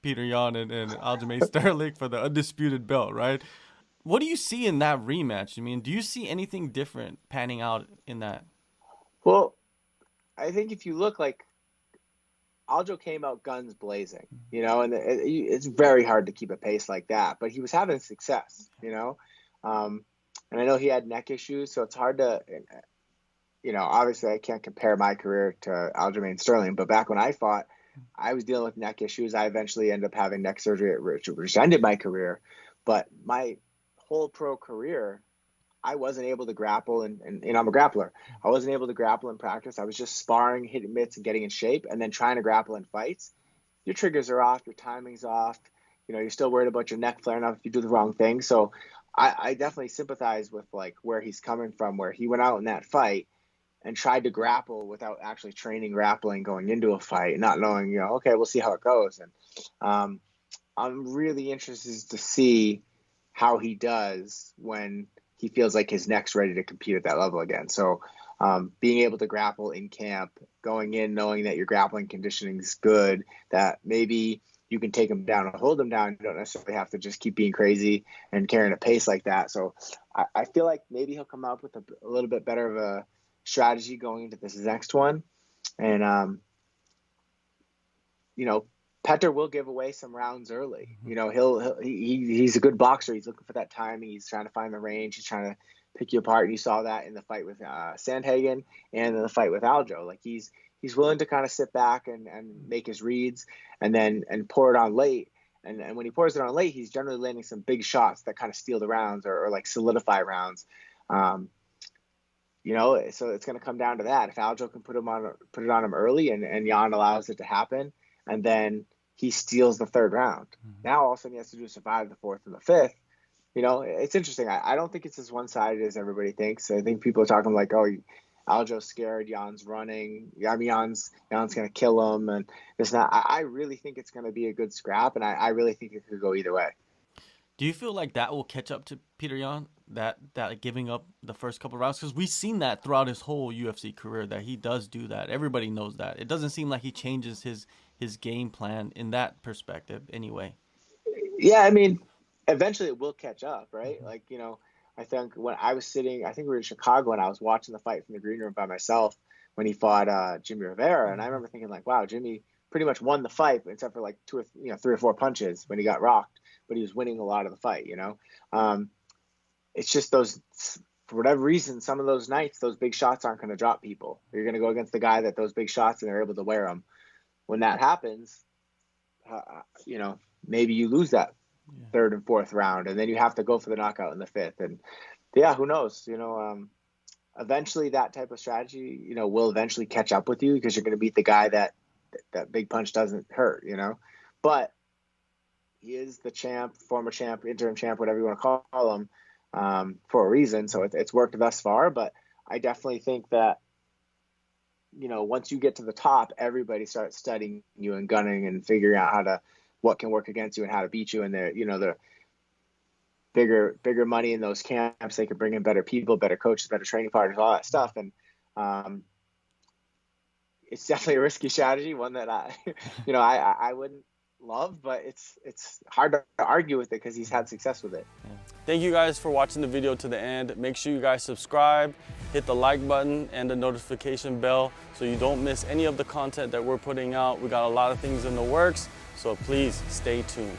Petr Yan and Aljamain Sterling for the undisputed belt, right? What do you see in that rematch? I mean, do you see anything different panning out in that? Well, I think if you look like Aljo came out guns blazing, and it's very hard to keep a pace like that. But he was having success. And I know he had neck issues, so it's hard to, obviously I can't compare my career to Aljamain Sterling. But back when I fought, I was dealing with neck issues. I eventually ended up having neck surgery, which ended my career. But my whole pro career, I wasn't able to grapple, and I'm a grappler. I wasn't able to grapple in practice. I was just sparring, hitting mitts, and getting in shape, and then trying to grapple in fights. Your triggers are off, your timing's off. You're still worried about your neck flaring up if you do the wrong thing. So I definitely sympathize with like where he's coming from, where he went out in that fight and tried to grapple without actually training grappling going into a fight, not knowing, okay, we'll see how it goes. And I'm really interested to see how he does when he feels like his neck's ready to compete at that level again. So being able to grapple in camp, going in knowing that your grappling conditioning is good, that maybe you can take him down and hold him down. You don't necessarily have to just keep being crazy and carrying a pace like that. So I feel like maybe he'll come up with a little bit better of a strategy going into this next one. And, Petr will give away some rounds early. He's a good boxer. He's looking for that timing. He's trying to find the range. He's trying to pick you apart. And you saw that in the fight with Sandhagen and in the fight with Aljo. Like he's willing to kind of sit back and make his reads and pour it on late. And when he pours it on late, he's generally landing some big shots that kind of steal the rounds or like solidify rounds. So it's going to come down to that. If Aljo can put it on him early and Yan allows it to happen, and then he steals the third round. Now all of a sudden he has to survive the fourth and the fifth. It's interesting. I don't think it's as one-sided as everybody thinks. I think people are talking like, oh, Aljo's scared, Jan's running. I mean, Jan's going to kill him, and it's not. I really think it's going to be a good scrap, and I really think it could go either way. Do you feel like that will catch up to Petr Yan? That giving up the first couple of rounds? Because we've seen that throughout his whole UFC career, that he does do that. Everybody knows that. It doesn't seem like he changes his game plan in that perspective anyway. Yeah, I mean, eventually it will catch up, right? Like, I think when I was sitting, I think we were in Chicago and I was watching the fight from the green room by myself when he fought Jimmy Rivera. And I remember thinking like, wow, Jimmy pretty much won the fight, except for like three or four punches when he got rocked, but he was winning a lot of the fight, It's just those, for whatever reason, some of those nights, those big shots aren't going to drop people. You're going to go against the guy that those big shots and they're able to wear them. When that happens, maybe you lose that third and fourth round, and then you have to go for the knockout in the fifth. And yeah, who knows? Eventually that type of strategy, will eventually catch up with you because you're going to beat the guy that big punch doesn't hurt, But he is the champ, former champ, interim champ, whatever you want to call him, for a reason. So it's worked thus far. But I definitely think that, once you get to the top, everybody starts studying you and gunning and figuring out what can work against you and how to beat you. And the bigger money in those camps, they can bring in better people, better coaches, better training partners, all that stuff. And it's definitely a risky strategy, one that I wouldn't love, but it's hard to argue with it because he's had success with it. Yeah. Thank you guys for watching the video to the end. Make sure you guys subscribe, hit the like button and the notification bell so you don't miss any of the content that we're putting out. We got a lot of things in the works, so please stay tuned.